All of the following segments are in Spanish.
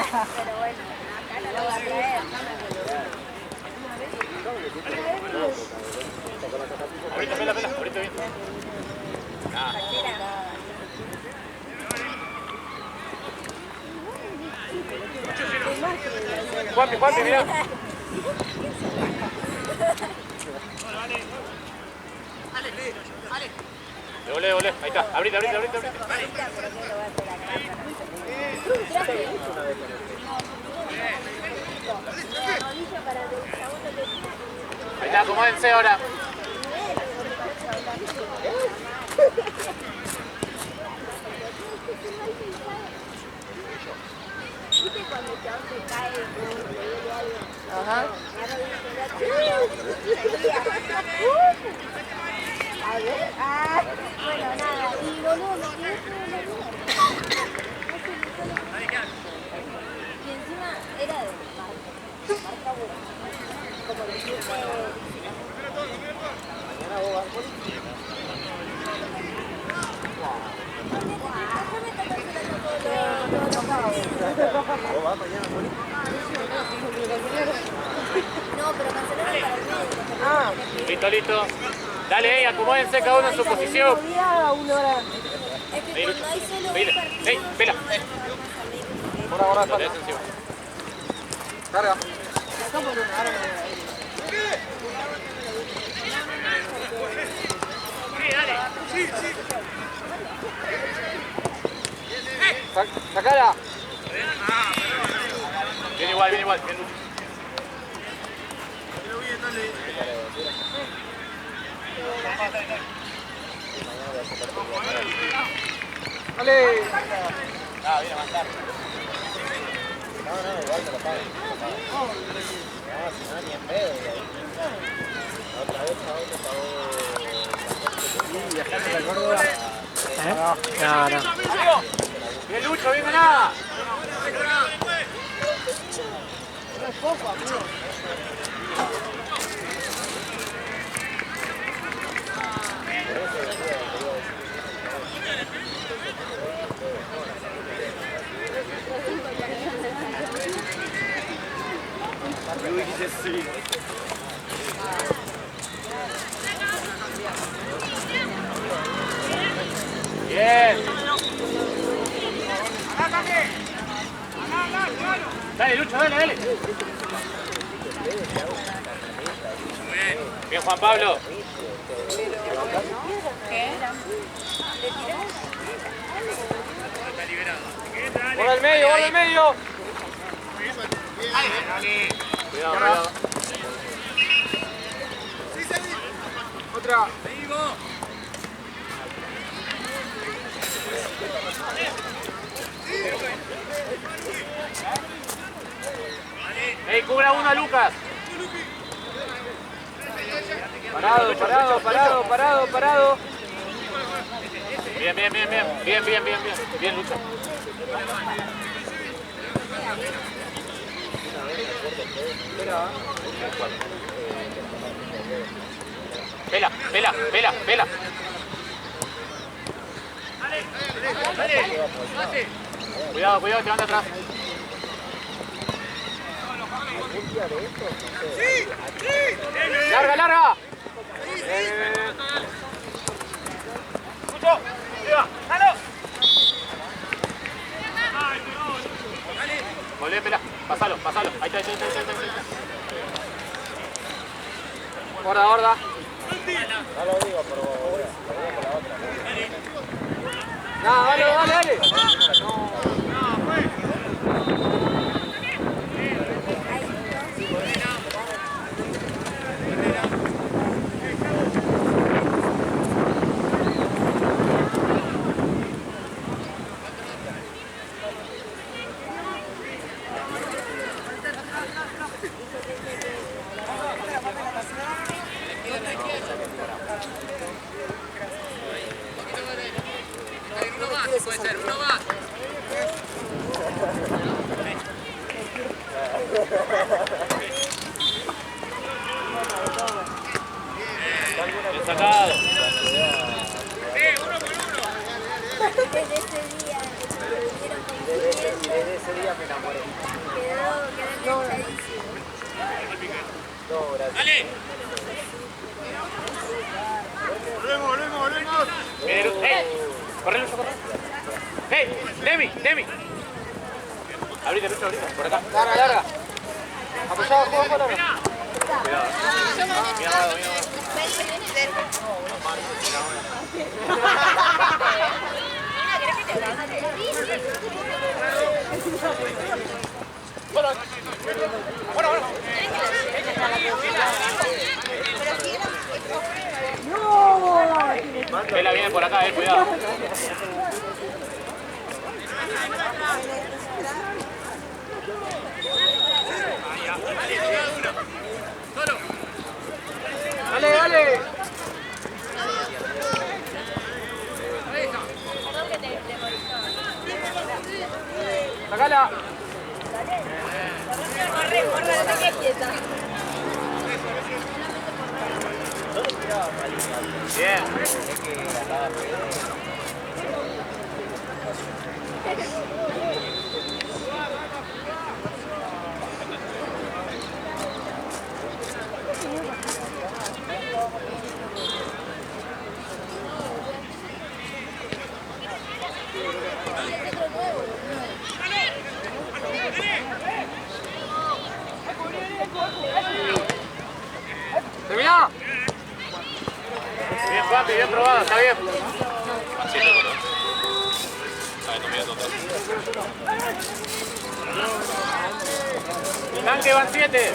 Pero bueno, acá no lo va a traer. Ahorita, pela, ahorita bien. Juanpi, mirá. Volé, ahí está, abrite. Ahí está, acomódense ahora. ¿Viste cuando el chabón se cae o algo? Ajá. A ver, bueno, nada, y boludo, me quedé todo y encima era de marca buena, como el club mañana vos vas por ¿Vos vas mañana por ahí? No, pero cancelaron para el medio. Listo. Dale, acomódense cada uno en su posición. Es que cuando hay solo un partido... Pela. Ahora, Lo tenés encima. Carga. Sacala. Bien igual. Bien. Dale. Viene a avanzar. No, igual me lo pagan. No, si no, ni en pedo. La otra vez pagó. ¿Viajaste a Córdoba? No. Bien, Lucho, bien ganada. No es poco, amigo. Bien. Dale, Lucho, dale. Bien, Juan Pablo. ¡Bola al medio! Cuidado. Otra. Cubra uno a Lucas. Parado. Bien. Bien, Lucho. Pela. Cuidado, te van atrás. Larga. Lucho, ¡dalo! Volvé, Pela. Pasalo. Ahí está. Gorda. No lo digo, pero voy por la otra. No, dale. Puede ser, uno más. Bien sacado. Desde ese día, Desde ese día día me enamoré. Quedó enganchadísimo. No, gracias. ¡Dale! Volvemos. Corre, Lucho, corre. Demi. Abrite, Lucho, abrite. Por acá. Larga. Apoyado, juego por ahora. Cuidado. Mira, Vela viene por acá, cuidado. Dale. Sacala. Corre, no te quedes quieta. Bien. Terminó. Bien, Juanpi, bien probada, está bien. Tanque van 7.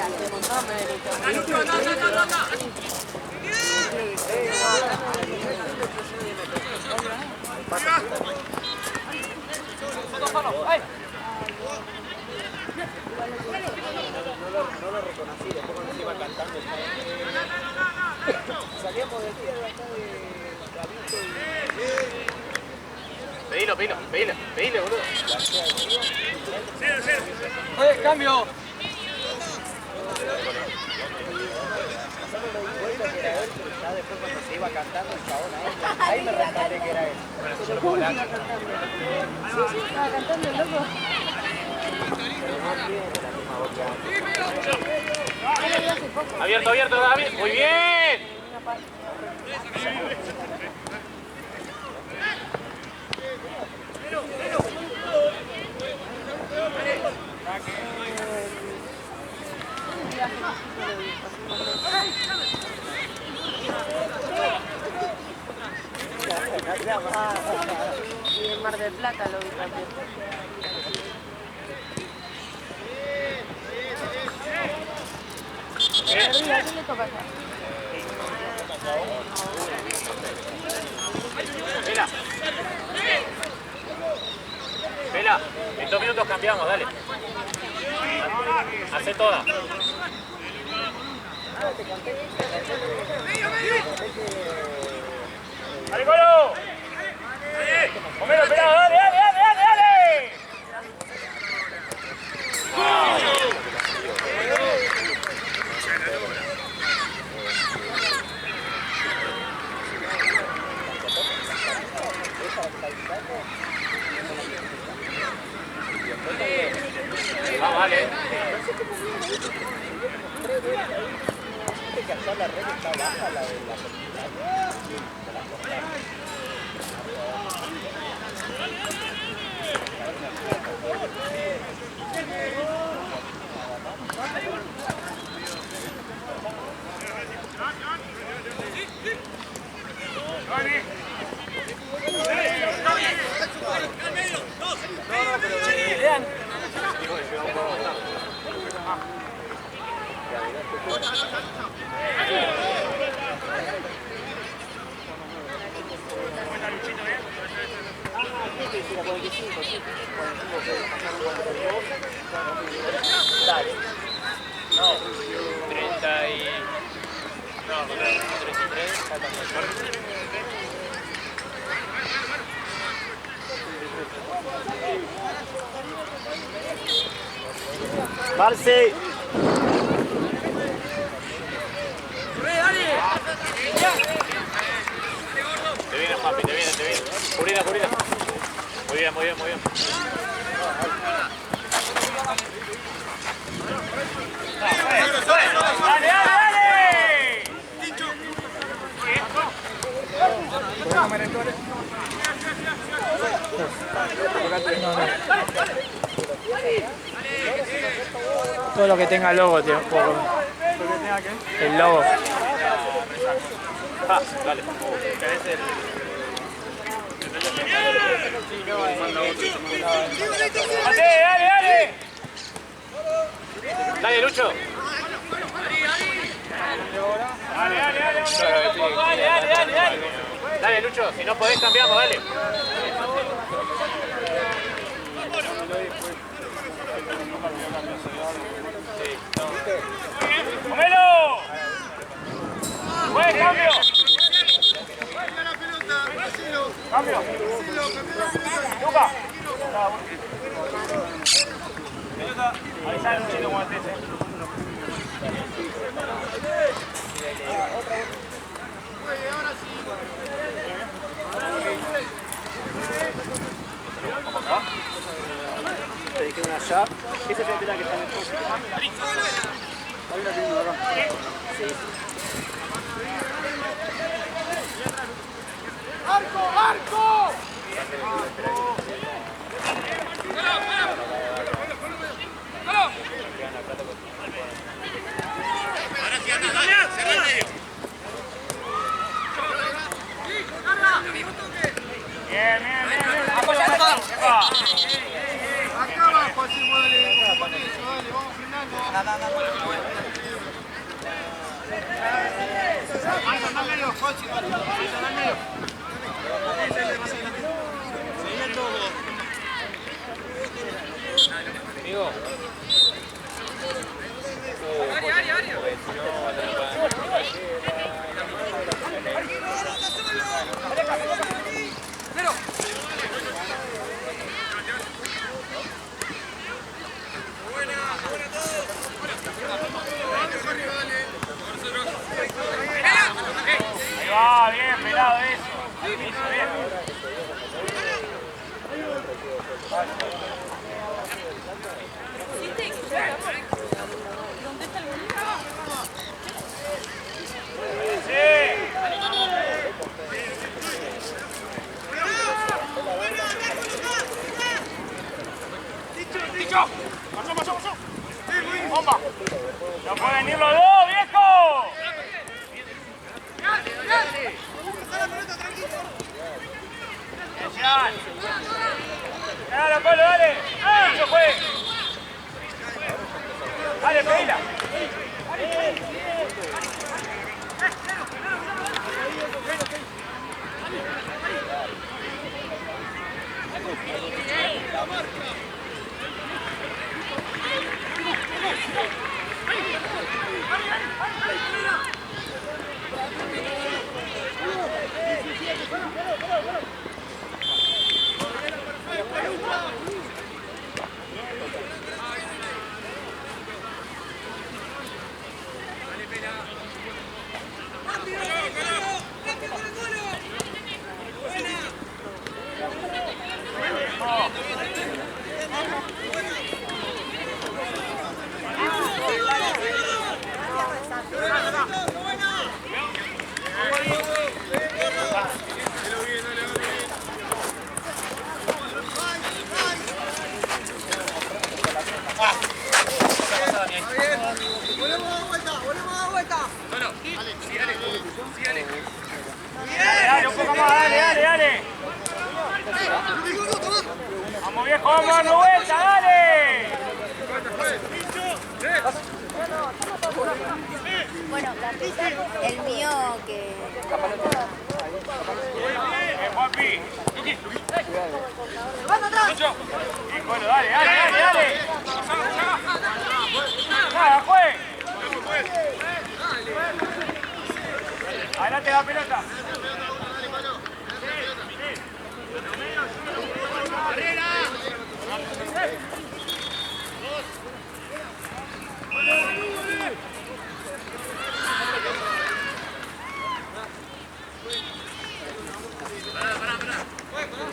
No lo reconocí, después cuando se iba cantando salíamos del día de acá de Pedile, boludo. cambio. Ya después cuando se iba cantando el chabón ahí me rescaté que era él. Bueno, eso yo lo puedo hablar. Sí, estaba cantando el loco. Abierto, David. Muy bien. Y en Mar del Plata lo vi también. Arriba, ¿a quién le toca acá? Vela, en 2 minutos cambiamos, dale. Hacé toda. ¡Dale, Colo! ¡Comelo, pelado! ¡Dale! Vamos, dale. Que allá la red está baja, la de la Dale. No, 30 y... No, 33. Marce. Te viene, papi, te viene. Curida. Muy bien. cosas. No. Todo lo que tenga logo, tío. El logo. Ah, dale. ¿Querés el...? ¡Dale! ¡Dale, Lucho! ¡Dale! Dale, Lucho, si no podés cambiamos, dale. ¡Comelo! ¡Buen cambio! ¡Cambio! ¡Luca! Ahí sale un chico como este. Ahora sí. Te dije una allá. Esa es la que está en el coche. Ahí la tengo acá. Sí. ¡Arco! ¡Arco! Ahora sí, anda, dale, cerra el medio. Bien. Apoyando. Acá abajo, así mueve. Dale, vamos frenando. Anda al medio, Jochi. Anda al medio. Amigo. Ahí va, bien, pelado eso. Bien. ¡Dicho! ¡Pasó! ¡Bomba! ¡No pueden ir los dos, viejo! ¡Dale, Pablo, dale! ¡Dicho fue! ¡Dale, pedila! Dale, un poco más, dale. Vamos viejo, vamos dando vuelta, dale. Bueno, el mío que... Juanpi. Lucho. Y bueno, dale. Nada, juez. Adelante la pelota.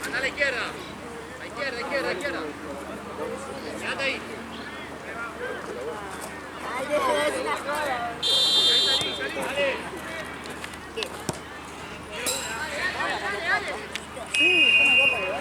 Anda a la izquierda. Quédate ahí. Ay, dejo de decir una sola. Dale. ¿Qué? Dale. Sí, ¿cómo va para allá?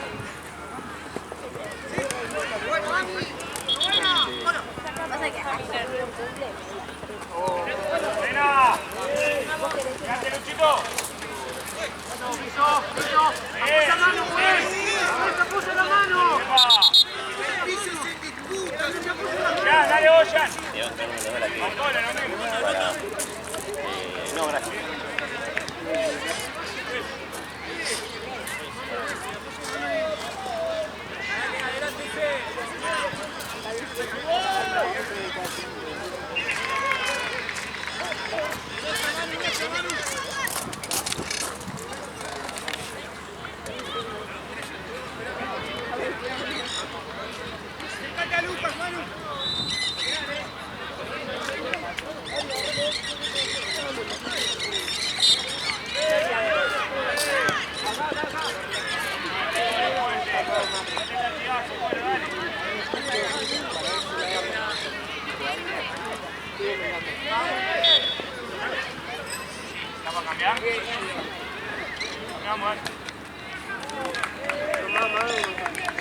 Vamos,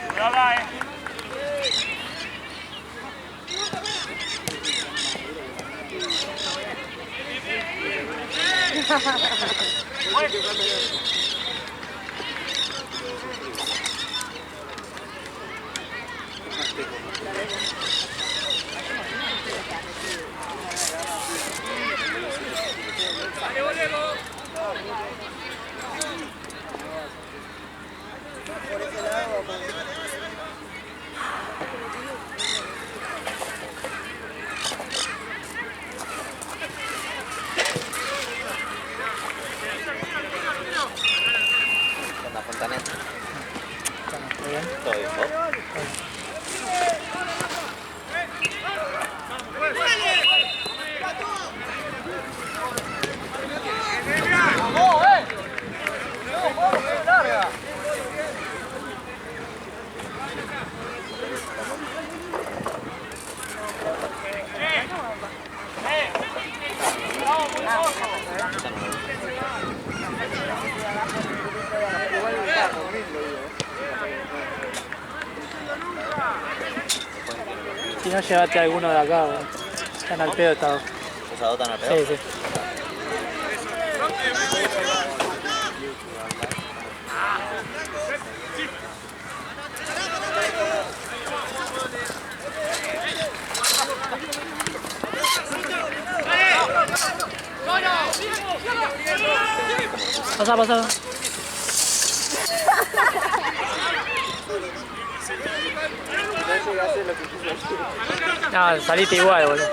cuidado acá, Por ese lado, la Fontaneta. Muy bien. Todo bien, ¿no? Si no, llevate alguno de acá, boludo. Están al pedo estados. ¿Los adoptan al pedo? Sí, sí. Pasa, pasa. No, saliste igual, boludo.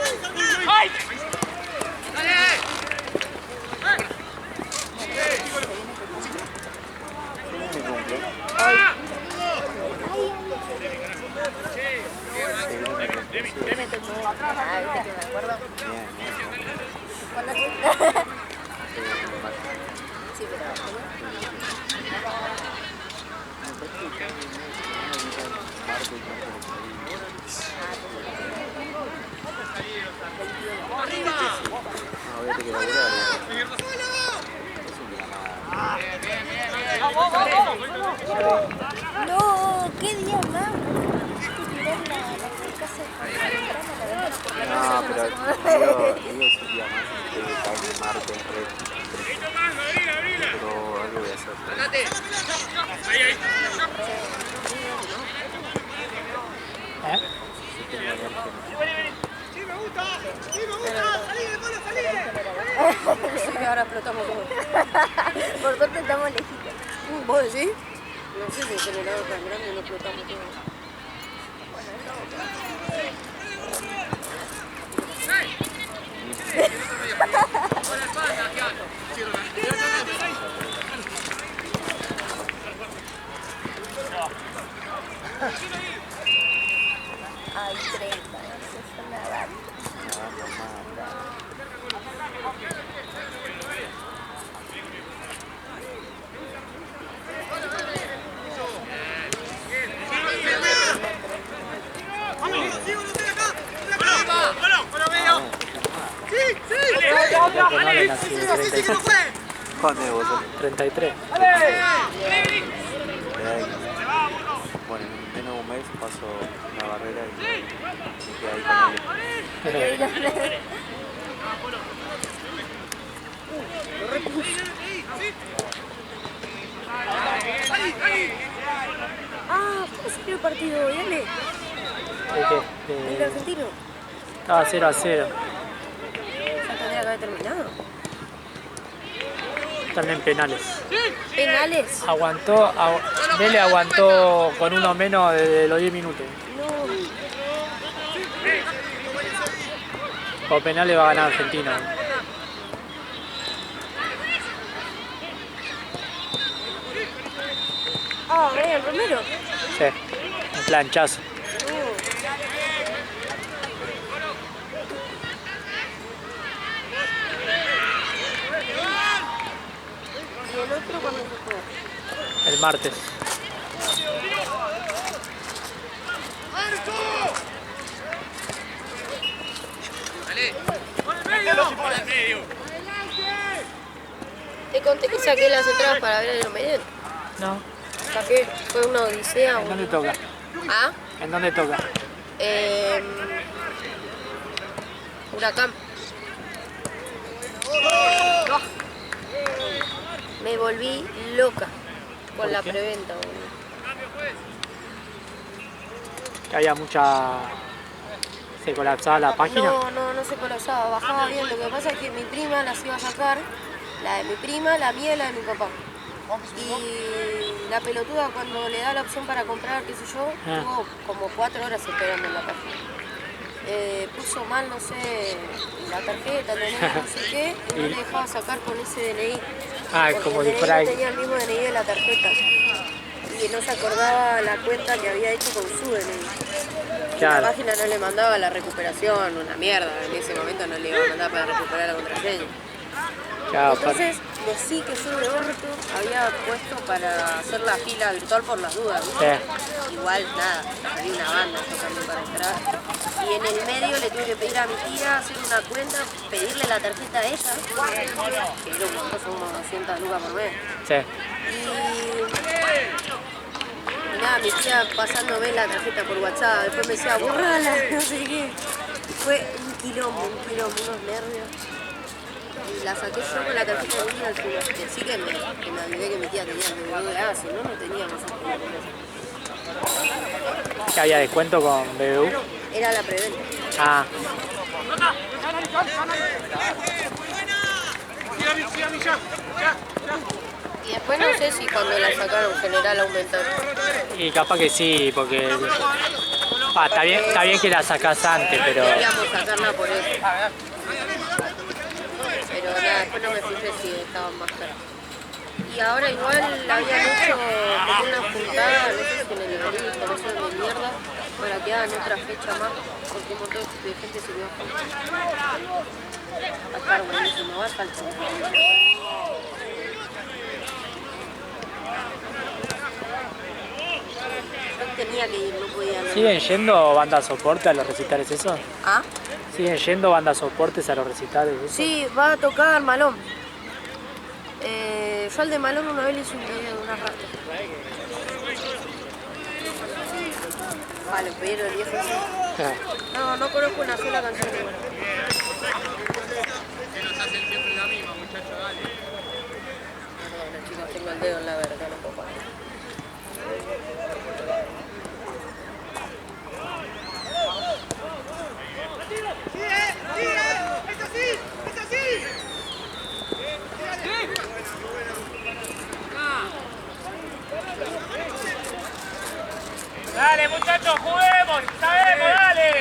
Sí, pero... No, qué día más. No, pero digo ese día más que el martes, pero algo voy a hacer. ¿Eh? Sí, que ahora explotamos todo. Por suerte estamos lejitos. ¿Vos decís? No sé si el generador tan grande no explotamos todo. Ay, 30, eso es una banda. ¿Cuándo es vosotros? 33. Bueno, en menos de un mes paso la barrera y me quedé ahí con ellos. Ah, ¿cómo salió el partido hoy, Ale? ¿De ¿El argentino? Estaba 0-0. ¿Ya tendría que haber terminado? Están en penales. ¿Penales? Aguantó, Vélez aguantó con uno menos desde los 10 minutos. No. Por penales va a ganar Argentina. Ah, Brian Romero. Sí, un planchazo. ¿Y el otro cuándo se fue? El martes. Te conté que saqué las entradas para ver el inconveniente. No. Saqué, fue una odisea. ¿En dónde toca? ¿Ah? ¿En dónde toca? Huracán. Me volví loca con la qué? preventa, boludo. Que había mucha... ¿Se colapsaba la página? No se colapsaba, bajaba bien. Lo que pasa es que mi prima las iba a sacar, la de mi prima, la mía y la de mi papá. Y la pelotuda cuando le da la opción para comprar, qué sé yo, estuvo como 4 horas esperando en la página. Puso mal, no sé, la tarjeta, no sé qué, y no le dejaba sacar con ese DNI. Ah, Porque como el DNI disfraz. no tenía el mismo DNI de la tarjeta. Y no se acordaba la cuenta que había hecho con su DNI. Claro. La página no le mandaba la recuperación, una mierda. En ese momento no le iba a mandar para recuperar la contraseña. Claro, Entonces, decí que yo de orto había puesto para hacer la fila virtual por las dudas, ¿no? Sí. Igual, nada, había una banda yo también para entrar. Y en el medio le tuve que pedir a mi tía hacer una cuenta, pedirle la tarjeta a ella, que era un montón, son unos 200 lucas por mes. Sí. Y nada, mi tía pasándome la tarjeta por WhatsApp, después me decía, borrala, no sé qué. Fue un quilombo, unos nervios. Y la saqué yo con la tarjeta de niña al final. Y así que me olvidé que mi tía tenía el BBVA, si no, no teníamos ese problema. ¿Que había descuento con BBU? Era la preventa. Ah. Y después no sé si cuando la sacaron en general aumentaron. Y capaz que sí, porque... está bien que la sacás antes, pero... Queríamos sacarla por eso. Pero nada, después no me fijé si estaban más caras. Y ahora igual habían hecho como una juntada, no sé si en el Obelisco, no sé de mierda, para que hagan otra fecha más, porque un montón de gente se quedó afuera. Va a estar buenísimo, va a faltar. Yo tenía que ir, no podía no. ¿Siguen yendo bandas soporte a los recitales eso? ¿Ah? ¿Siguen yendo bandas soportes a los recitales eso? Sí, va a tocar Malón. Yo al de Malón una vez le hice un video de una rata. Vale, pero el viejo sí. No conozco una sola canción de Malón. Perdón, chicos, tengo el dedo en la verga, no puedo parar. Dale, muchachos, juguemos, sabemos, dale.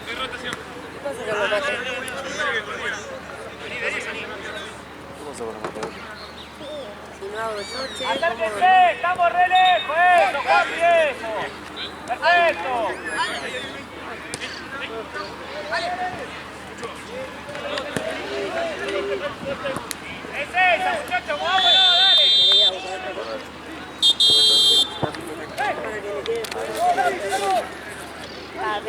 ¿Qué pasa que lo maté? ¿Cómo se pone a matar? Si no hago yo, che, ¿cómo? Acérquense, estamos re lejos, eso, Juanpi, eso. Perfecto. Es esa, muchachos, vámonos, dale. Quería buscar otra cosa. Para que le quede todo. ¿A B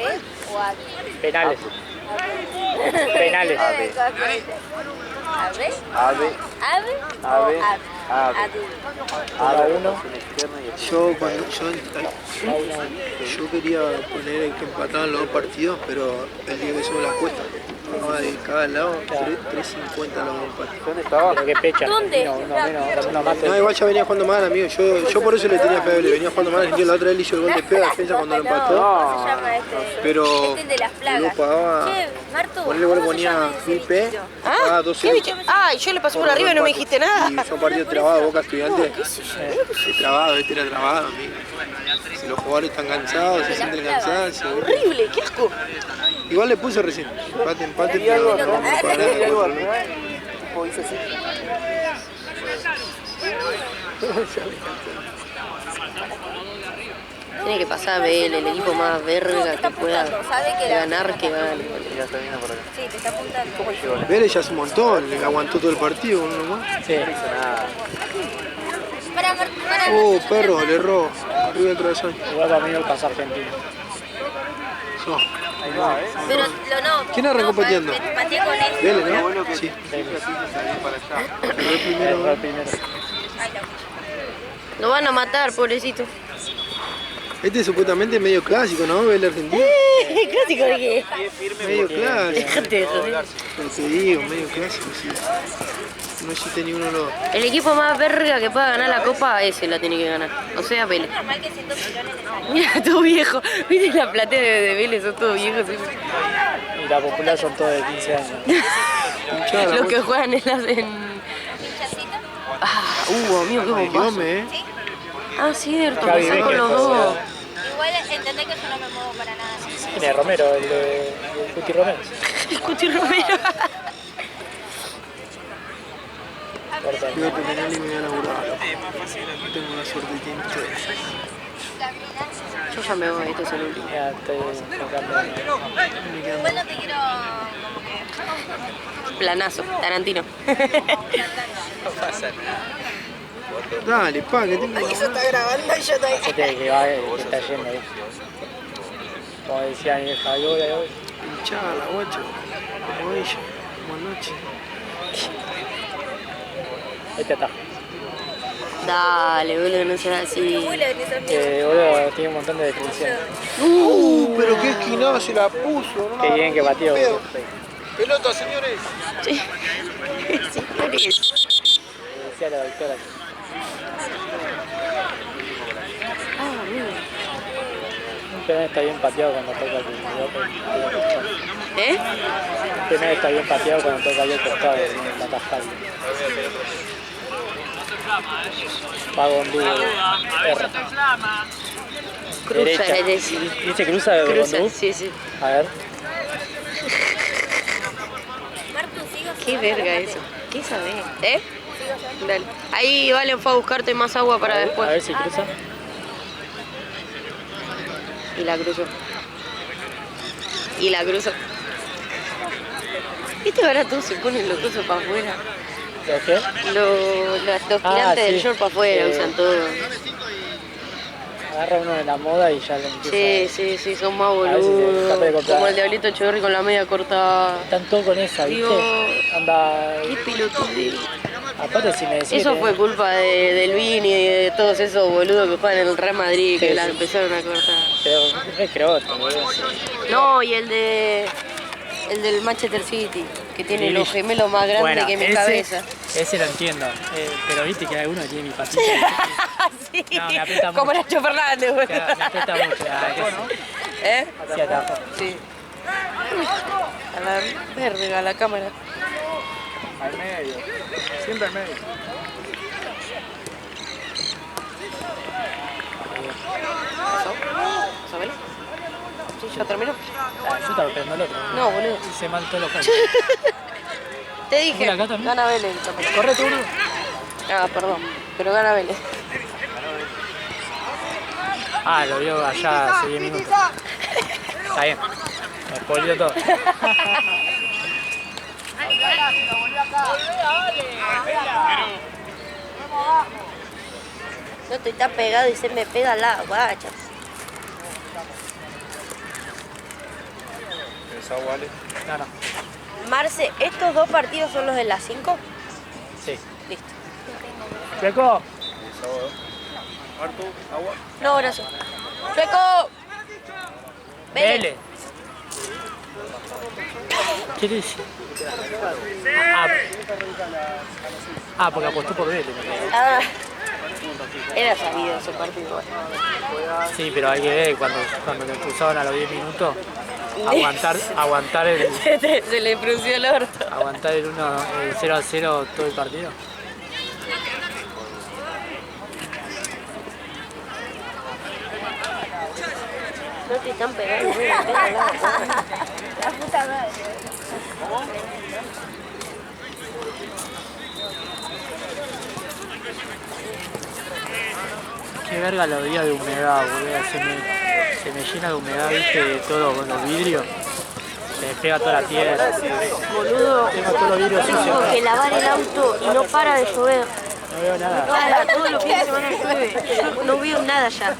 o a D? Penales. Penales. ¿A B? Ave, ¿A B? Ave, o a Ave. D? ave, uno. rotación externa y Yo cuando yo quería poner que empataban los dos partidos, pero el día que subo la cuesta, de cada lado, 3.50 los dos partidos. ¿Dónde estaba? ¿Pero qué fecha? ¿Dónde? No mate. No, igual ya venía jugando mal, amigo. Yo por eso le tenía fe, le venía jugando mal. Yo la otra vez le hizo el gol de pega a defensa cuando lo empató. ¿Cómo se llama este? Pero Este el de las plagas. yo pagaba, Che, Marto, ponerle gol ¿cómo se llama ponía ese 1000 P, bichito? pagaba ¿Qué 12 bicho? Ah, y yo le pasé por arriba y no me dijiste nada. Y son partidos trabados, Boca Estudiante. Trabado, este era trabado, amigo. Si los jugadores están cansados, se sienten cansados. Horrible, qué asco. Igual le puse recién. Empate, pero no Tipo, hizo así. Tiene que pasar BL, el equipo más verga que pueda Sabe que la... ganar que gane. Ya está viniendo por acá. Sí, te está apuntando. Vélez ya hace un montón, le aguantó todo el partido, uno más. Sí. Oh, perro, le erró. Arriba del travesaño. Igual para mí el pasa argentino. No. Pero lo no. ¿Quién arrancó pateando? Pateé con él. Vélez, ¿no? Sí. Erró el primero. Lo van a matar, pobrecito. Este es supuestamente medio clásico, ¿no? Vélez Argentina. ¿Clásico de qué? Medio clásico. Déjate de joder. Pero te digo, medio clásico, sí. No existe ni uno de los... El equipo más verga que pueda ganar la copa, ese la tiene que ganar. O sea, Vélez. Mira, todo viejo. ¿Viste la platea de Vélez? Son todos viejos. ¿Sí? Y la popular son todos de 15 años. Los que juegan en las... amigo, qué bombazo. Ah, cierto, Gaby pasó con Becker, los dos. Igual entendés que yo no me muevo para nada. ¿Quién es Romero? El de Cuti Romero. Cuti Romero. Voy a terminar y me voy a laburar. Tengo una suerte que ustedes. Yo ya me voy, este es el último. Ya estoy tocando. Igual no te quiero... Planazo, Tarantino. Dale, pa, que tengo... Eso está grabando y yo estoy... Se tiene que va, que está yendo ahí. Como decía mi vieja, yo voy. Hinchada, guacho. Como ella. Como anoche. Este atajo. Dale, boludo, no será así. Que boludo tiene un montón de definición. Pero qué esquinada se la puso, ¿no? Qué bien que pateó. Pedo. Pelota, señores. Sí. Decía la doctora. Un penal está bien pateado cuando toca el costado. ¿Eh? Un penal está bien pateado cuando toca el costado de la tajada. Pago en vivo. R. Cruza, Derecha. es decir. ¿Dice cruza de Cruza, Bondú? sí, sí. A ver. Qué verga eso. ¿Qué sabés? ¿Eh? Dale. Ahí Valen fue a buscarte más agua para A después. ver si cruza. Y la cruzó. Y la cruzó. ¿Viste que ahora todos se ponen los cosas para afuera? ¿Lo qué? Los tirantes sí. del short para afuera usan todo. Agarra uno de la moda y ya lo empieza. Sí, son más A ver si se capaz de boludos. comprar. Como el Diablito Echeverri con la media cortada. Están todos con esa, ¿viste? Dios. Anda. Qué pelotudez. Aparte, si me decís. Eso fue culpa del Vini y de todos esos boludos que juegan en el Real Madrid que Sí, la sí. empezaron a cortar. Pero es croto, boludo. No, y el del Manchester City, que tiene los gemelos más grandes Bueno, que mi ese, cabeza. Ese lo entiendo. Pero viste que hay alguno que tiene mi patita. Sí, No, me aprieta como mucho. Nacho Fernández, boludo. Me aprieta mucho. ¿Eh? Sí, atajo. Sí. A la verga, a la cámara. Al medio. Siempre al medio. ¿Sabes? Sí, ya terminó. Yo estaba esperando el otro. No, boludo. Hice mal todos los casos. Te dije, Mira, acá también. gana Vélez. Corre tú, boludo. Ah, perdón, pero gana Vélez. Ah, lo vio allá hace 10 minutos. Está bien. Me spoileó todo. No estoy tan pegado y se me pega la guacha. Esa vale. No. Marce, ¿estos dos partidos son los de las 5? Sí. Listo. Checo. Harto, agua. No, gracias. ¡Chueco! Vélez. ¿Qué dice? Porque apostó por Vélez. Ah, era sabido ese partido. Sí, pero hay que ver cuando me expulsaban a los 10 minutos, aguantar el Se le frunció el orto. aguantar el 0-0 todo el partido. No te están pegando, no te pegan la guacha. La puta madre. Qué verga los días de humedad, boludo. Se me llena de humedad, viste, de todo con los vidrios. Se me pega toda la tierra. Boludo, Tengo todos los vidrios tengo sucios. que lavar el auto y no para de llover. No veo nada. Nada, todos los fines de semana llueve. Yo no veo nada ya.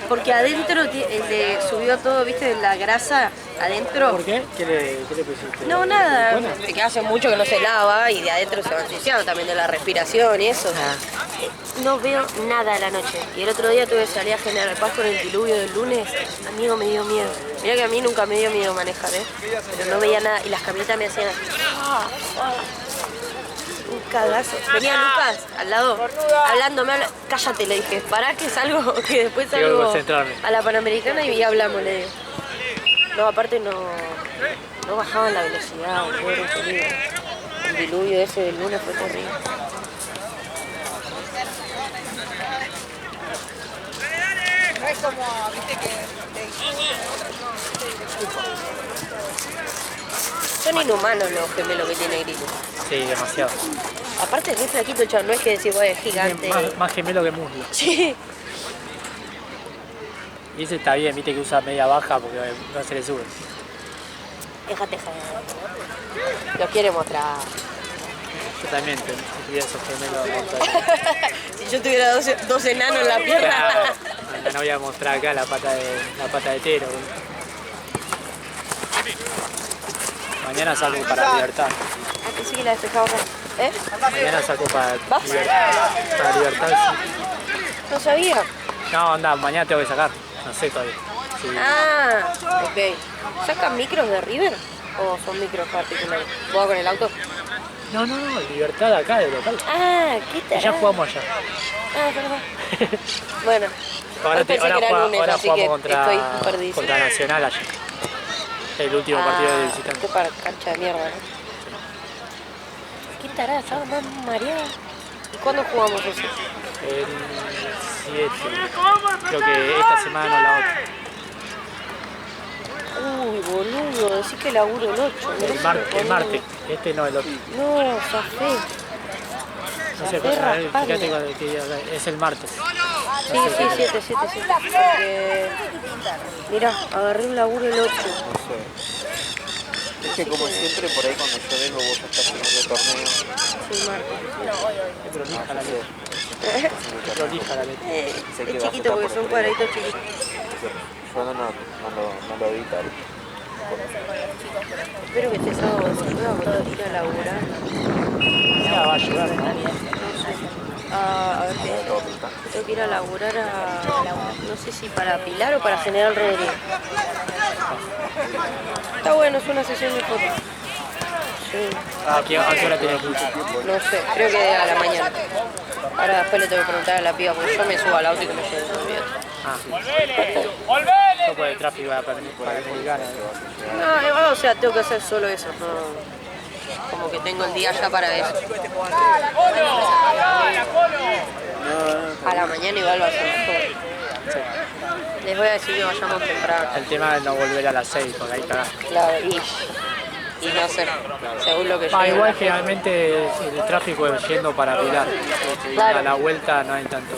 Porque adentro le subió todo, viste, la grasa adentro. ¿Por qué? ¿Qué le pusiste? No, nada. Bueno. Es que hace mucho que no se lava y de adentro se va ensuciando también de la respiración y eso. Ah. No veo nada a la noche. Y el otro día tuve que salir a General Paz con el diluvio del lunes. Amigo, me dio miedo. Mirá que a mí nunca me dio miedo manejar, ¿eh? Pero no veía nada. Y las camionetas me hacían... un cagazo. Venía Lucas al lado, hablándome. Cállate, le dije. Pará que salgo, que después Tengo que salgo concentrarme. a la Panamericana y hablamos, le digo. No, aparte no bajaban la velocidad, pobre conmigo. El diluvio ese del lunes fue terrible. No es como, viste que Son inhumanos los gemelos que tiene Grillo. Sí, demasiado. Aparte es muy flaquito el chaval, no es que decir, es gigante. Tiene más gemelo que muslo. Sí. Y ese está bien, viste que usa media baja porque no se le sube. Déjate joder. Lo quiere mostrar. Yo también tuviera esos gemelos. Si yo tuviera dos enanos en la pierna. Claro, no voy a mostrar acá la pata de Tero. Mañana salgo para Libertad. Ah, que sí que la despejaba acá. ¿Eh? Mañana saco para ¿Vas? Libertad. Para Libertad, sí. No sabía. No, anda, mañana tengo que sacar. No sé todavía. Sí. Ah, ok. ¿Sacan micros de River? ¿O son micros particulares? ¿Vos con el auto? No, Libertad acá, de local. Ah, ¿qué tal? Y ya jugamos allá. Ah, perdón. Bueno, hoy pensé que era lunes, ahora así que jugamos estoy perdida. contra Nacional allá. El último partido de visitante. Qué cancha de mierda, ¿no? ¿Qué tarada? Estaba más mareada. ¿Y cuándo jugamos eso? El 7. Creo que esta semana o la otra. Uy, boludo, decís que laburo el 8. El martes. Este no, el otro. No, zafé. No sé, pues, a ver, fíjate que es el martes. Sí, 7. Porque... Mirá, agarré un laburo el 8. No sé. Es que como siempre por ahí cuando yo vengo vos estás haciendo torneo. Sí, martes. Es prolija la letra. Es prolija la letra. Es chiquito porque son cuadraditos chiquitos. Yo no lo vi tal. Espero que este sábado se pueda poder ir a laburar. Ya va a ayudar, ¿no? A ver qué. Tengo que ir a laburar no sé si para Pilar o para General Rodríguez. Está bueno, es una sesión de fotos. Sí. ¿A qué hora tenés que ir? No sé, creo que a la mañana. Ahora después le tengo que preguntar a la piba porque yo me subo al auto y que me lleve, no olvídate. Ah, yo por el tráfico para comunicar. No, o sea, tengo que hacer solo eso. No, como que tengo el día ya para eso. A la mañana igual va a ser mejor. Sí. Les voy a decir que vayamos temprano. El tema es no volver a las 6, porque ahí cagás. Claro, y no sé, según lo que yo. Igual generalmente el tráfico es yendo para Pilar. Claro. A la vuelta no hay tanto.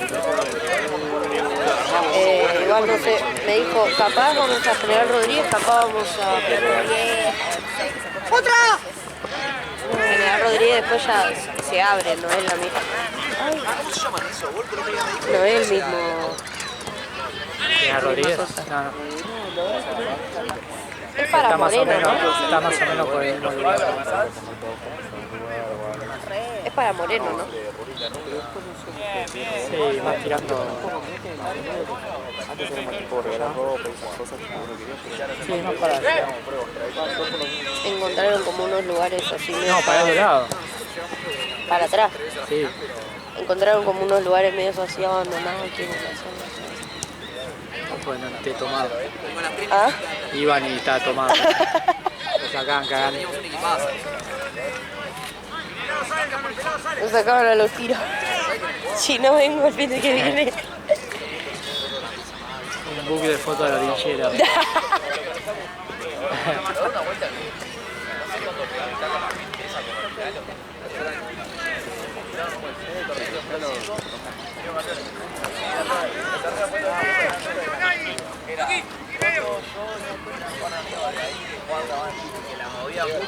Igual no sé, me dijo, capaz vamos a General Rodríguez, capaz vamos a ¡otra! General Rodríguez después ya se abre, no es la misma. Ay. No es el mismo. General Rodríguez. No. Es para Está más o Moreno, menos, ¿no? está más o menos por el mismo lugar. Es para Moreno, ¿no? Sí, más tirando. Antes era más tipo regalar ropa y esas cosas que uno quería. Sí, más para. Encontraron como unos lugares así. No, para el otro lado. Para atrás. Sí. Encontraron como unos lugares medio así abandonados aquí en la zona. Bueno, te tomado. ¿Ah? Iban y estaba tomado. Lo sacaban cagando. Nos sacaban a los tiros. Si no vengo el fin de que viene. Un book de fotos de la orillera.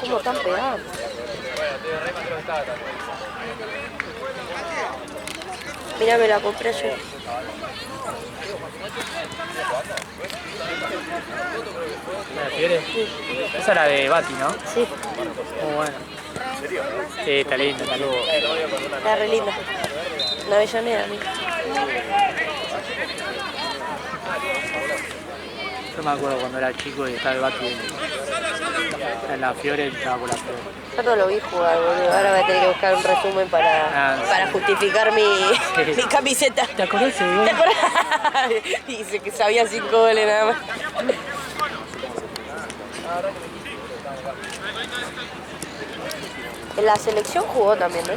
¿Cómo están pegando? final me la compré yo. ¿La Fiore? Esa era de Bati, ¿no? Sí, Muy bueno. Sí, está lindo, está lindo. está re linda. Una Avellaneda, mira. Yo me acuerdo cuando era chico y estaba el Bati en la Fiore, estaba por la Fiore. Yo no lo vi jugar, boludo. Ahora voy a tener que buscar un resumen para justificar mi camiseta. ¿Te acordás de ese gol? ¿Te acordás? Dice que sabía 5 goles nada más. En la selección jugó también, ¿no?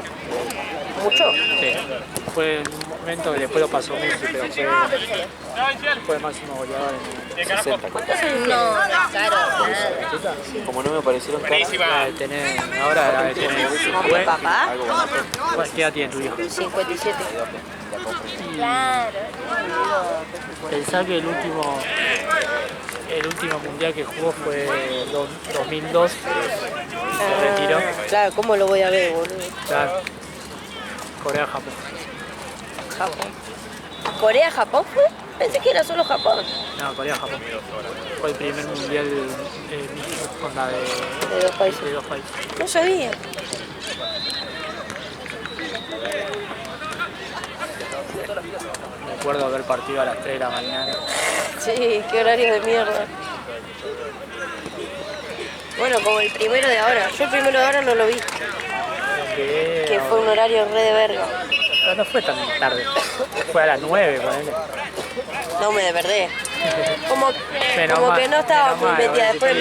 Mucho. Sí. Fue un momento que después lo pasó Messi, pero fue máximo goleador en 60. No, claro, nada. Como no me parecieron caras, la de tener, ahora la de tener. ¿Mi papá? algo barato. ¿Qué edad tiene tu hijo? 57. Claro. Pensá que el último mundial que jugó fue 2002 y se retiró. Claro, ¿cómo lo voy a ver, boludo? Claro. Corea-Japón. Japón. ¿Corea-Japón fue? Pensé que era solo Japón. No, Corea-Japón. Fue el primer mundial con la De dos países. de dos países. No sabía. Me acuerdo ver partido a las 3 de la mañana. Sí, qué horario de mierda. Bueno, como el primero de ahora. Yo el primero de ahora no lo vi. Que fue un horario re de verga. Pero no fue tan tarde. Fue a las 9, ponele. No me desverdé. Como Menos que mal, no estaba menos muy mal, metida. bueno,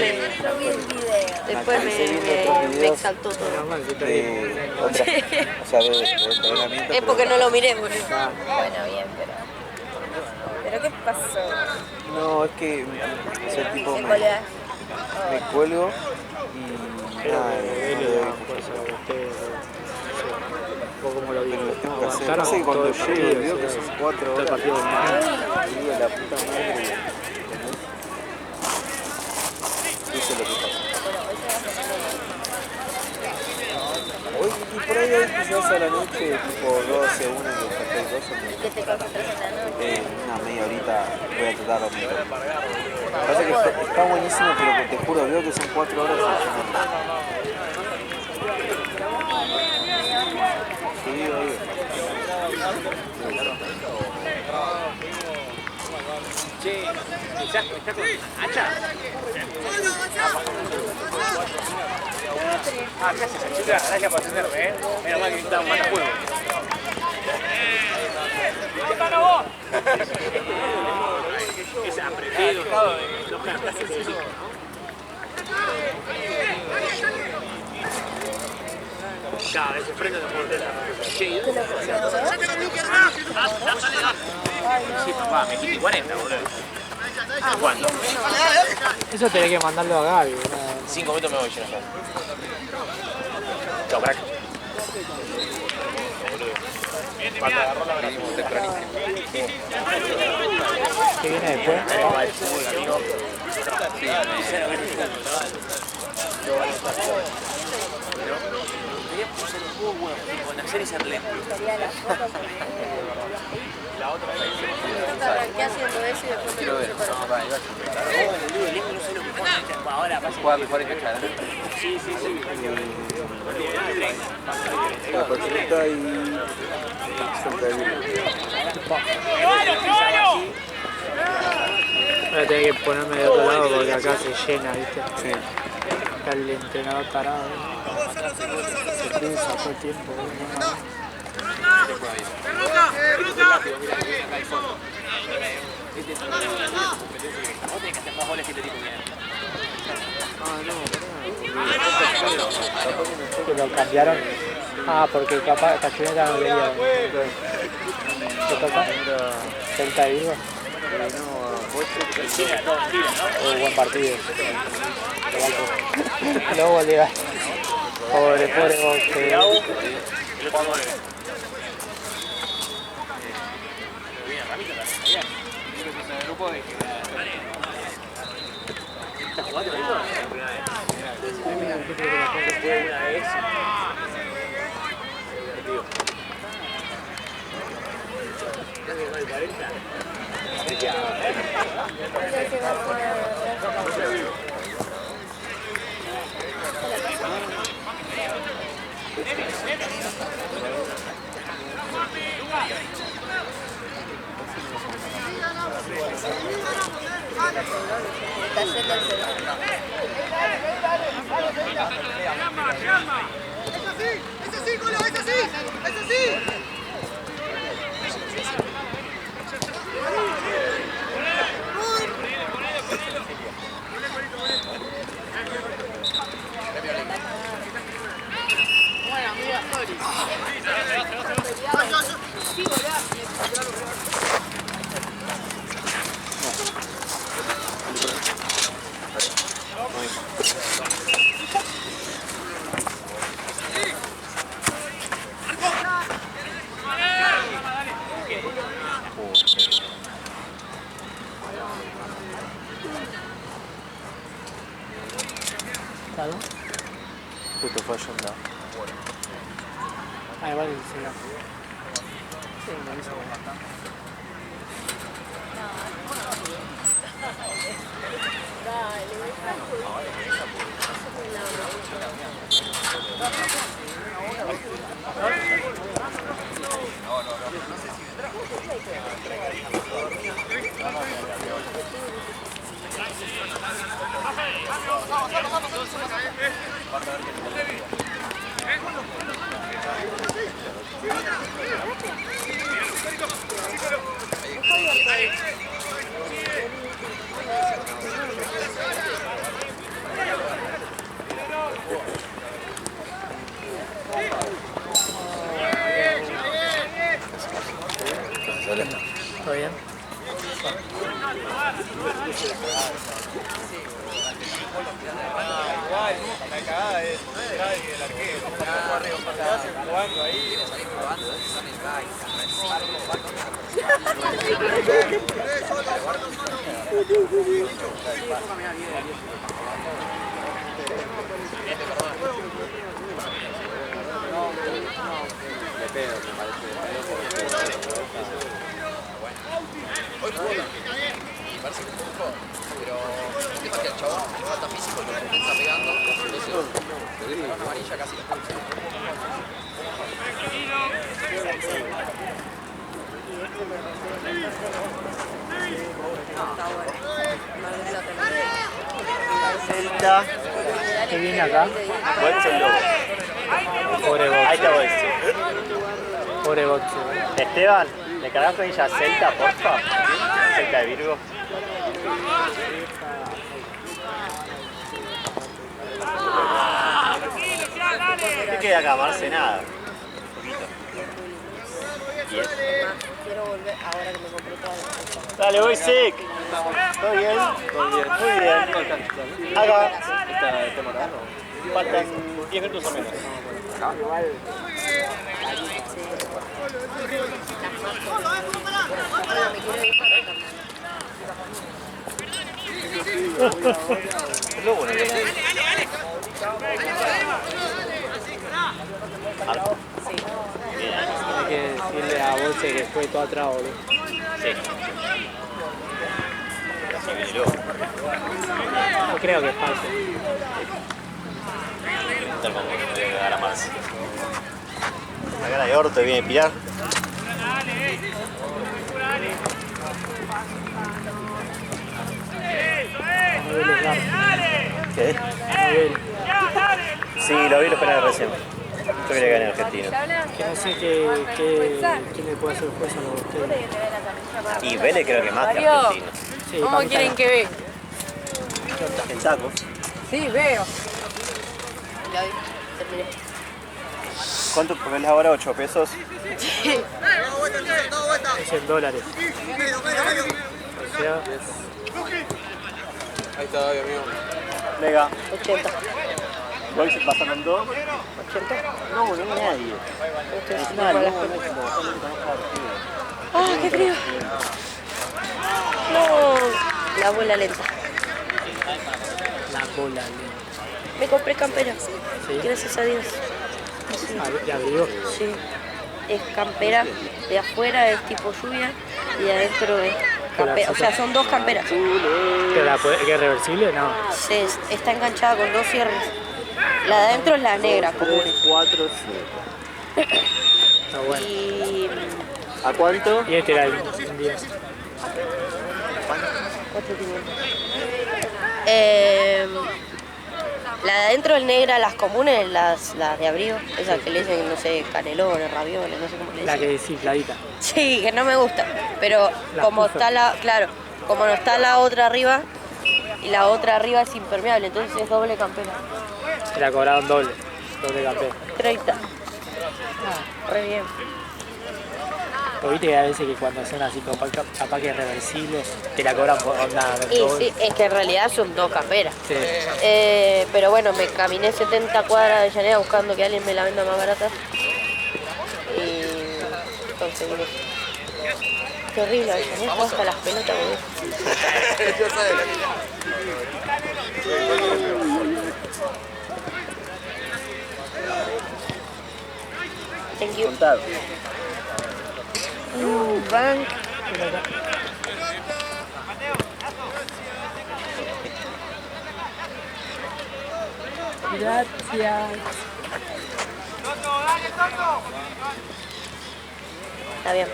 Después me exaltó todo. Menos mal, sí, De otra, o sea, de entrenamiento. Es porque no lo miré, boludo. Bueno, bien, pero ¿qué pasó? No, es que ese tipo ¿Qué me colega? cuelgo y Pero nada, él le da fuerza a usted. Un poco como lo digo. lo tengo que hacer. Aguantaron No sé, todo cuando el partido, llego y veo que sí, son 4 todo el horas. partido del mundial. Digo, la puta madre. Eso es lo que pasa. Hoy y por ahí quizás a la noche, tipo 12, 1 de cualquier cosa. ¿Qué te concentras en la noche? Una media horita voy a tratar de dormir. Pasa que está buenísimo, pero que te juro, veo que son 4 horas y yo no. Sí, obvio. ¿Qué haces, chica? Gracias por atenderme, ¿eh? Menos mal que está un matafuego. ¿Qué pasa vos? Es apretado, no cantas así. Claro, ese frente no puedo tener. Sí, papá, me quité 40, boludo. ¿Cuándo? Eso tenés que mandarlo a Gaby. 5 minutos me voy, Jennifer. Chao, crack. Cuando agarró la venimos tempranito. ¿Qué viene después? Hacer ese lento. La otra Arranqué haciendo eso y después me lo puse para... ahora pasa. Juega mejor en cancha, ¿no? Sí, sí, sí. La patineta y... suelta el hilo. Voy a tener que ponerme de otro lado porque acá se llena, ¿viste? Sí. Está el entrenador parado. Se cruza todo el tiempo. Que lo cambiaron. Ah, porque capaz Castelleta no quería. ¿Qué toca? Celta de Vigo. Buen partido. Luego le va. Pobre vos. Está yendo el celular. ¡Es así, Colo! ¡Es así! ¡Es así! ¿Claro? Justo fue ayuntado. Ah, igual sí, no. Sí, no hizo ¿Todo bien? La cagada es el arquero. Te hacen jugando ahí. Le pego, me parece. Y parece que es un juego, pero el tema es que el chabón le falta físico porque le está pegando, entonces la amarilla casi la escucha. Celta. ¿Qué viene acá? Boxe el lobo. Pobre Ahí está boxe. Boxe. Pobre boxe. Esteban, ¿le cargas con ella Celta, porfa? Celta de Virgo. ¿Qué queda acá, Marce? Nada. Bien. Quiero volver ahora que me compré toda la... Dale, voy sick. ¿Todo bien? Muy bien. Acá. ¿Está marcando? Faltan 10 minutos o menos. Ahora me quiero ir para Es lo bueno. Hay que decirle a Bolse que fue todo atrás, boludo. Sí. Sí, viene luego. No creo que pase. Tal como que me voy a dar a Marce. La cara de orto viene a pillar. Abel es raro. ¿Qué? Abel. Sí, lo vi los penales recién. Yo quería ganar Argentina. Que no sé quién le puede hacer juez a los ustedes. Y Vélez creo que más que Argentina. Sí, ¿Cómo vamos quieren a- que ve? En saco. Sí, veo. Ya vi, terminé. ¿Cuánto papel ahora? ¿8 pesos? Es en dólares. O sea, Ahí está, David, amigo. Venga. 80. ¿Gol se pasaron 2? 80. No, no hay nadie. Encima no, ¡ah, qué frío! No, la bola lenta. la bola. Me compré campera. Sí. Gracias a Dios. Ah, de abrigo. Sí. Es campera, de afuera es tipo lluvia y adentro es campera. O sea, son dos camperas. ¿Pero la que es reversible? No. Está enganchada con dos cierres. La de adentro es la negra, común. 4, 5. Está bueno. Y... ¿A cuánto? Y este era el 10. 4.500. La de adentro es negra, las comunes, las de abrigo, esas que le dicen, no sé, canelones, ravioles, no sé cómo le dicen. La que sí, clarita. Sí, que no me gusta, pero Las como puffer. está la, claro, como no está la otra arriba, y la otra arriba es impermeable, entonces es doble campera. Se la cobraron doble campera. 30. Re bien. Pero viste que a veces que cuando son así capaz que reversibles, te la cobran por onda. Y sí, es que en realidad son dos camperas. Sí. Pero bueno, me caminé 70 cuadras de Llanera buscando que alguien me la venda más barata. Y conseguí eso. Qué horrible, Avellaneda, juego hasta las pelotas, boludo. Thank you. Contado. Bank. Gracias. Está bien.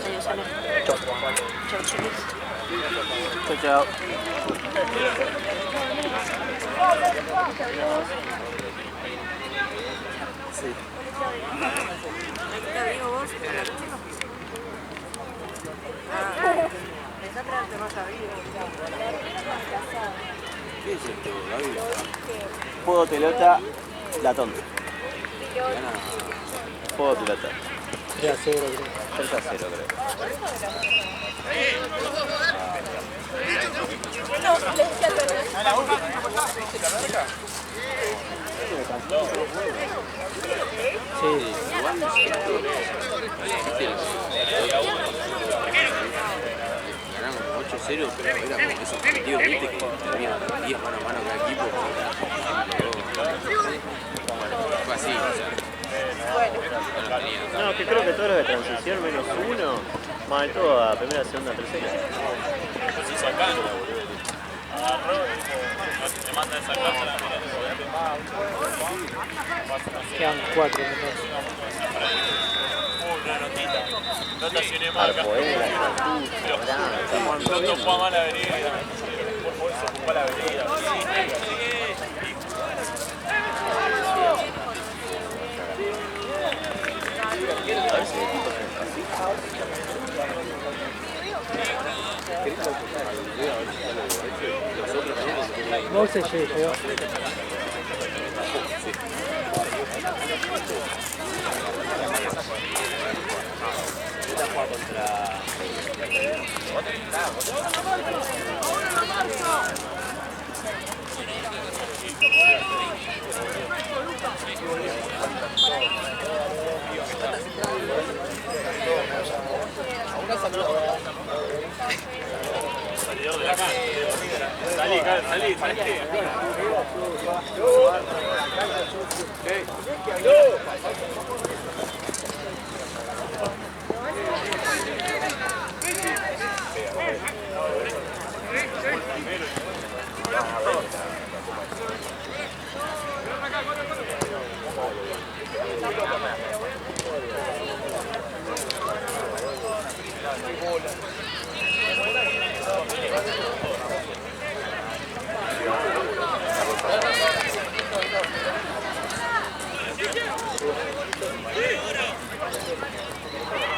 Adiós, Ale. Chau, chicos. Chao, chao. Sí. ¿Qué es esto, David? Juego pelota, la tonta. Juego pelota. 3-0, creo. 3-0, creo. Sí. Ganamos 8-0, pero era como esos partidos, viste, que tenía 10 mano a mano cada equipo. Bueno, fue así, o sea. No, que creo que todos los de transición menos uno, más de todo a primera, segunda, tercera. Sí, sacando. Agarró y te manda esa clase a la mira. Quedan 4. Una notita. No estacioné mal acá. Arpoela, No tocó a mala avenida. Por favor, se ocupa la avenida. A ver si el equipo se Mose llegó. Salidor de la cancha. Salí.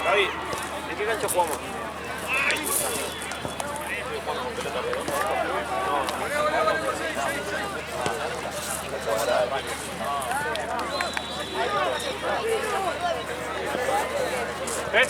David, ¿en qué cancha jugamos? ¿Eh?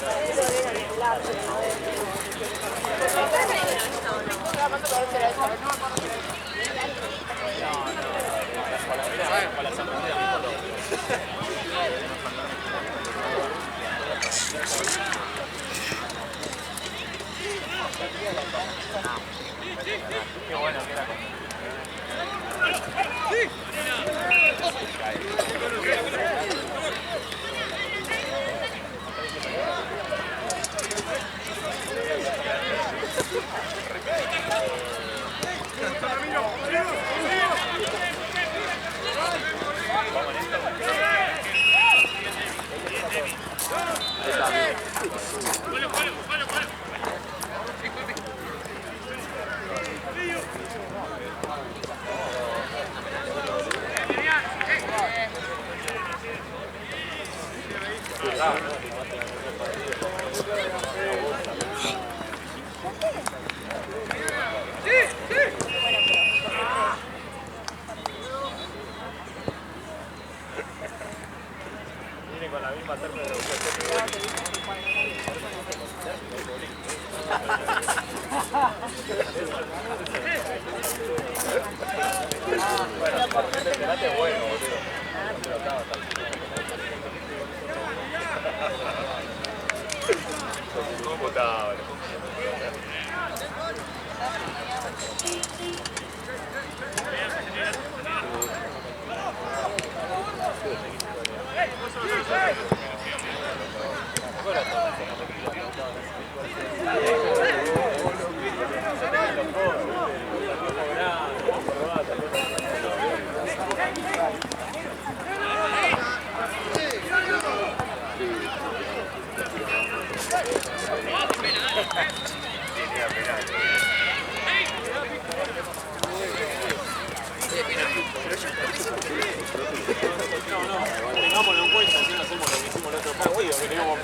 Tengámoslo en cuenta, si no hacemos lo que hicimos el otro partido, que teníamos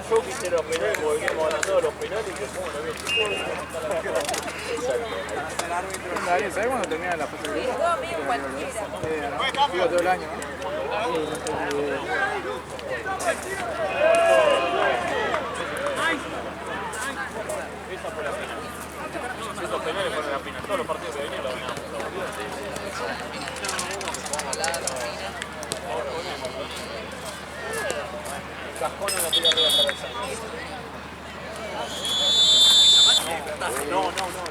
yo quise los penales, volvimos a ganar todos los penales y después no había Dale, ¿sabes cuándo termina la fase de grupo? Digo todo el año, ¿no? Sí, no tengo idea. Esa fue la final. Esos penales fueron la final. Todos los partidos que venían los ganamos. Cascona la tira arriba para el Sánchez. No.